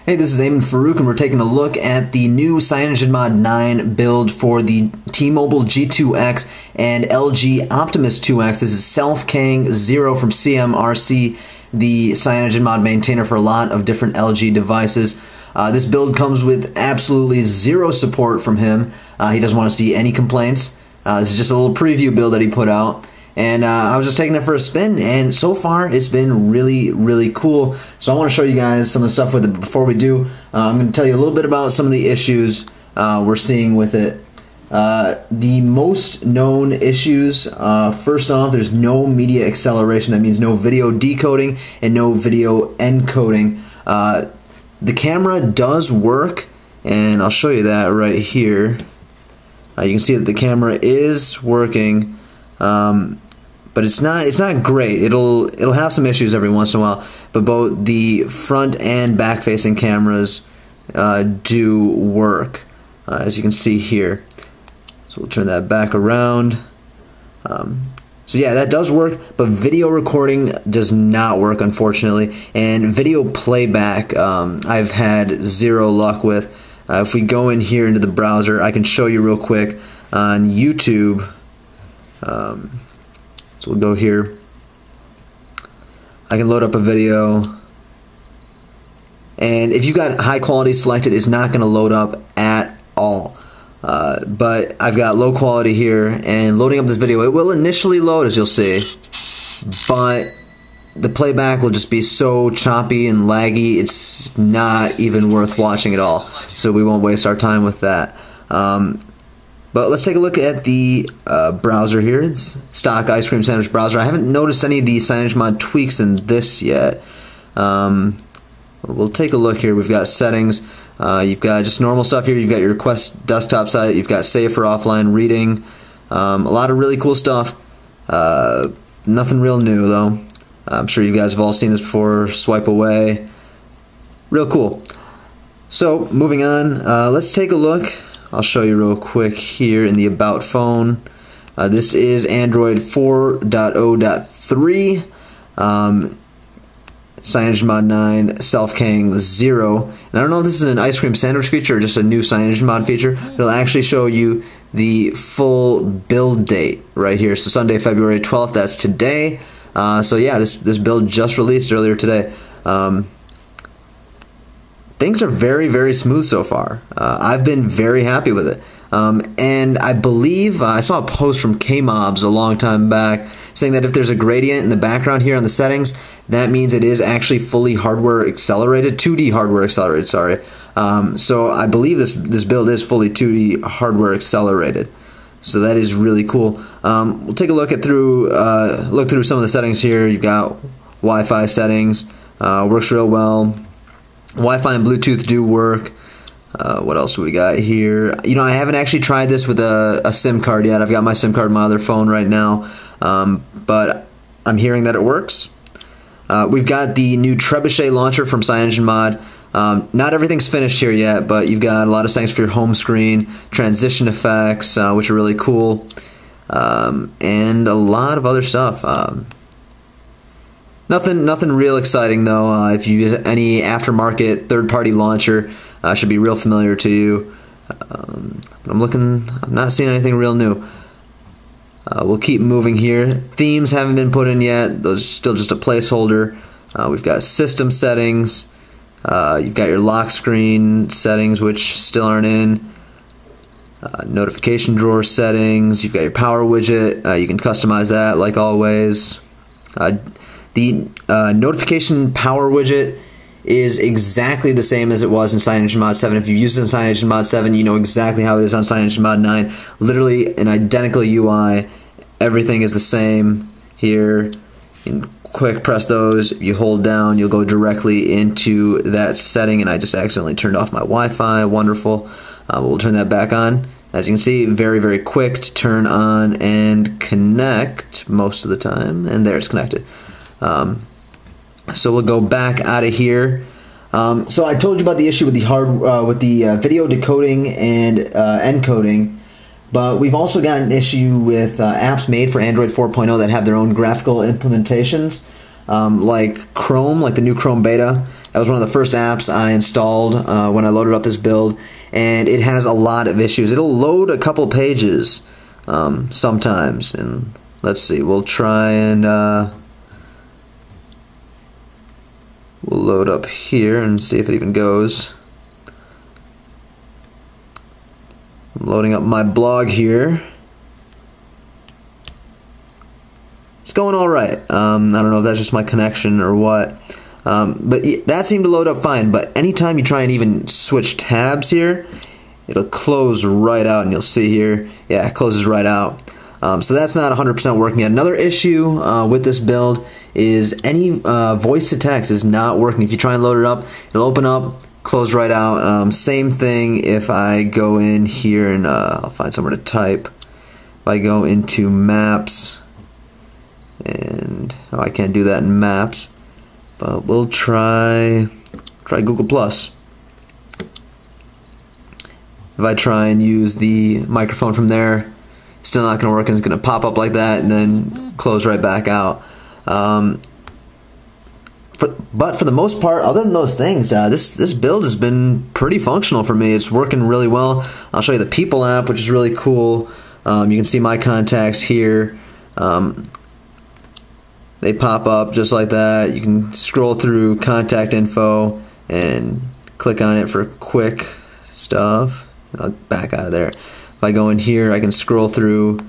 Hey, this is Eamon Farouk, and we're taking a look at the new CyanogenMod 9 build for the T-Mobile G2X and LG Optimus 2X. This is SelfKang 0 from CMRC, the CyanogenMod maintainer for a lot of different LG devices. This build comes with absolutely zero support from him. He doesn't want to see any complaints. This is just a little preview build that he put out. And I was just taking it for a spin, and so far it's been really cool. So I want to show you guys some of the stuff with it. But before we do, I'm going to tell you a little bit about some of the issues we're seeing with it. The most known issues, first off, there's no media acceleration. That means no video decoding and no video encoding. The camera does work, and I'll show you that right here. You can see that the camera is working. But it's not great. It'll have some issues every once in a while. But both the front and back facing cameras do work, as you can see here. So we'll turn that back around. So yeah, that does work, but video recording does not work, unfortunately. And video playback, I've had zero luck with. If we go in here into the browser, I can show you real quick on YouTube. So we'll go here. I can load up a video, and if you got high quality selected, it's not going to load up at all. But I've got low quality here, and loading up this video, it will initially load, as you'll see, but the playback will just be so choppy and laggy, it's not even worth watching at all. So we won't waste our time with that. But let's take a look at the browser here. It's stock ice cream sandwich browser. I haven't noticed any of the CyanogenMod tweaks in this yet. We'll take a look here. We've got settings. You've got just normal stuff here. You've got your request desktop site. You've got save for offline reading. A lot of really cool stuff. Nothing real new though. I'm sure you guys have all seen this before. Swipe away. Real cool. So moving on, let's take a look. I'll show you real quick here in the About phone. This is Android 4.0.3, CyanogenMod 9, SelfKang 0. And I don't know if this is an ice cream sandwich feature or just a new CyanogenMod feature, but it'll actually show you the full build date right here. So Sunday, February 12th, that's today. So yeah, this build just released earlier today. Things are very smooth so far. I've been very happy with it. And I believe, I saw a post from K-Mobs a long time back saying that if there's a gradient in the background here on the settings, that means it is actually fully hardware accelerated, 2D hardware accelerated, sorry. So I believe this build is fully 2D hardware accelerated. So that is really cool. We'll take a look through some of the settings here. You've got Wi-Fi settings, works real well. Wi-Fi and Bluetooth do work. What else do we got here? You know, I haven't actually tried this with a SIM card yet. I've got my SIM card on my other phone right now, but I'm hearing that it works. We've got the new Trebuchet launcher from CyanogenMod. Not everything's finished here yet, but you've got a lot of settings for your home screen, transition effects, which are really cool, and a lot of other stuff. Nothing real exciting though. If you use any aftermarket third-party launcher, should be real familiar to you. But I'm not seeing anything real new. We'll keep moving here. Themes haven't been put in yet. Those are still just a placeholder. We've got system settings. You've got your lock screen settings, which still aren't in. Notification drawer settings. You've got your power widget. You can customize that like always. The notification power widget is exactly the same as it was in CyanogenMod 7. If you use it in CyanogenMod 7, you know exactly how it is on CyanogenMod 9. Literally an identical UI. Everything is the same here. You can quick press those. If you hold down, you'll go directly into that setting, and I just accidentally turned off my Wi-Fi. Wonderful. We'll turn that back on. As you can see, very quick to turn on and connect most of the time, and there it's connected. So we'll go back out of here. So I told you about the issue with the video decoding and encoding, but we've also got an issue with apps made for Android 4.0 that have their own graphical implementations, like Chrome, like the new Chrome beta. That was one of the first apps I installed when I loaded up this build, and it has a lot of issues. It'll load a couple pages sometimes, and let's see, we'll try and we'll load up here and see if it even goes. I'm loading up my blog here. It's going all right. I don't know if that's just my connection or what. But that seemed to load up fine, but anytime you try and even switch tabs here, it'll close right out, and you'll see here, yeah, it closes right out. So that's not 100% working yet. Another issue with this build is any voice to text is not working. If you try and load it up, it'll open up, close right out. Same thing if I go in here and I'll find somewhere to type. If I go into Maps, and I can't do that in Maps, but we'll try Google Plus. If I try and use the microphone from there, still not going to work, and it's going to pop up like that and then close right back out. But for the most part, other than those things, this build has been pretty functional for me. It's working really well. I'll show you the People app, which is really cool. You can see my contacts here. They pop up just like that. You can scroll through contact info and click on it for quick stuff. I'll back out of there. If I go in here, I can scroll through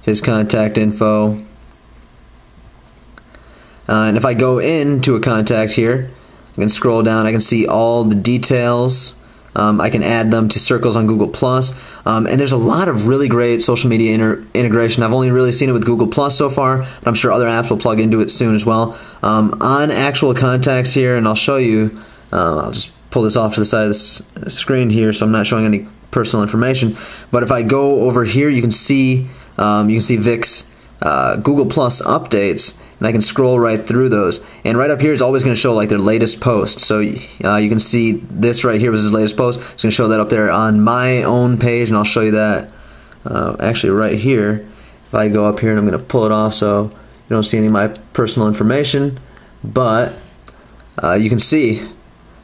his contact info. And if I go into a contact here, I can scroll down. I can see all the details. I can add them to circles on Google+. And there's a lot of really great social media integration. I've only really seen it with Google+ so far, but I'm sure other apps will plug into it soon as well. On actual contacts here, and I'll show you, I'll just pull this off to the side of this screen here so I'm not showing any personal information. But if I go over here, you can see Vic's Google+ updates, and I can scroll right through those. And right up here is always going to show like their latest post. So you can see this right here was his latest post. It's going to show that up there on my own page, and I'll show you that actually right here. If I go up here, and I'm going to pull it off so you don't see any of my personal information, but you can see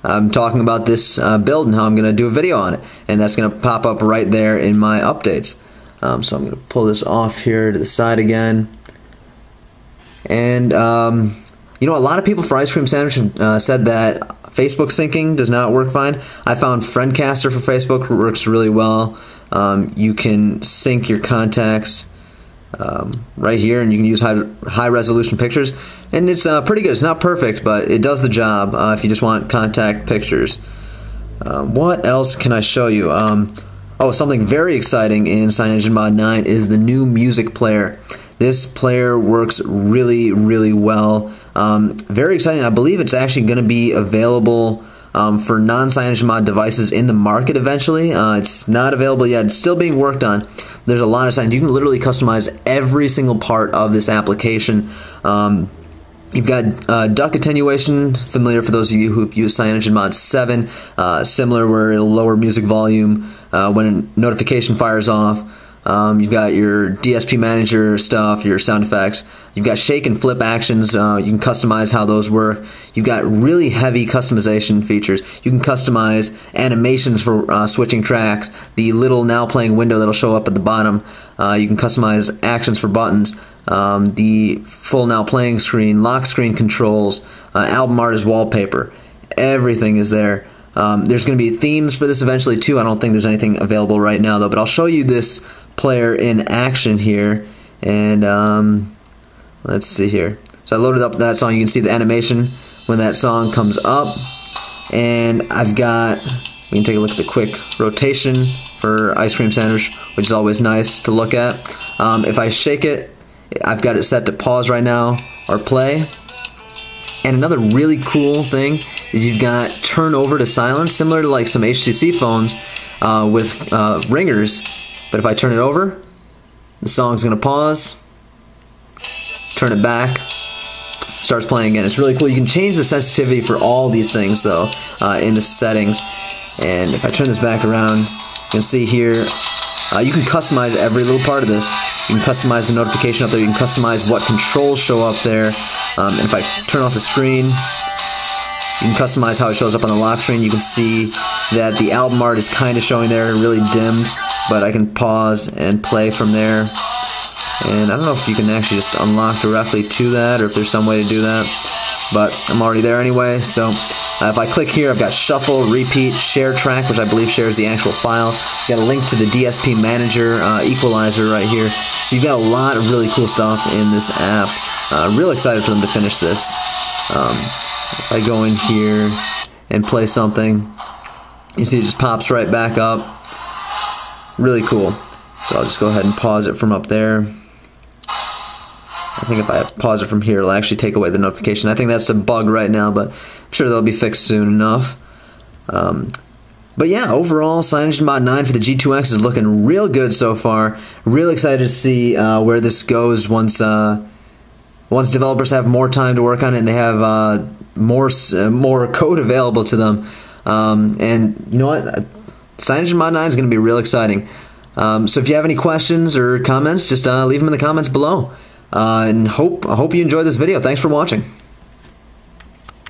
I'm talking about this build and how I'm going to do a video on it, and that's going to pop up right there in my updates. So I'm going to pull this off here to the side again. And you know, a lot of people for Ice Cream Sandwich have said that Facebook syncing does not work fine. I found Friendcaster for Facebook works really well. You can sync your contacts right here, and you can use high resolution pictures, and it's pretty good. It's not perfect, but it does the job if you just want contact pictures. What else can I show you? Oh, something very exciting in CyanogenMod 9 is the new music player. This player works really, really well. Very exciting. I believe it's actually going to be available for non-CyanogenMod devices in the market eventually. It's not available yet. It's still being worked on. There's a lot of signs. You can literally customize every single part of this application. You've got duck attenuation, familiar for those of you who've used CyanogenMod 7, similar where it'll lower music volume when a notification fires off. You've got your DSP manager stuff, your sound effects. You've got shake and flip actions. You can customize how those work. You've got really heavy customization features. You can customize animations for switching tracks, the little now playing window that'll show up at the bottom. You can customize actions for buttons, the full now playing screen, lock screen controls, album art as wallpaper. Everything is there. There's going to be themes for this eventually too. I don't think there's anything available right now though, but I'll show you this player in action here, and let's see here. So I loaded up that song. You can see the animation when that song comes up, and I've got, we can take a look at the quick rotation for Ice Cream Sandwich, which is always nice to look at. If I shake it, I've got it set to pause right now or play. And another really cool thing is you've got turn over to silence, similar to like some HTC phones with ringers. But if I turn it over, the song's going to pause, turn it back, starts playing again. It's really cool. You can change the sensitivity for all these things though in the settings. And if I turn this back around, you can see here, you can customize every little part of this. You can customize the notification up there. You can customize what controls show up there. And if I turn off the screen, You can customize how it shows up on the lock screen. You can see that the album art is kind of showing there, really dimmed, but I can pause and play from there. And I don't know if you can actually just unlock directly to that or if there's some way to do that, but I'm already there anyway. So if I click here, I've got shuffle, repeat, share track, which I believe shares the actual file. You got a link to the DSP manager equalizer right here. So you've got a lot of really cool stuff in this app. Real excited for them to finish this. If I go in here and play something, you see it just pops right back up. Really cool. So I'll just go ahead and pause it from up there. I think if I pause it from here, it'll actually take away the notification. I think that's a bug right now, but I'm sure that'll be fixed soon enough. But yeah, overall, CyanogenMod 9 for the G2X is looking real good so far. Real excited to see where this goes once developers have more time to work on it and they have more code available to them. And you know what? CyanogenMod 9 is going to be real exciting. So if you have any questions or comments, just leave them in the comments below. And I hope you enjoyed this video. Thanks for watching.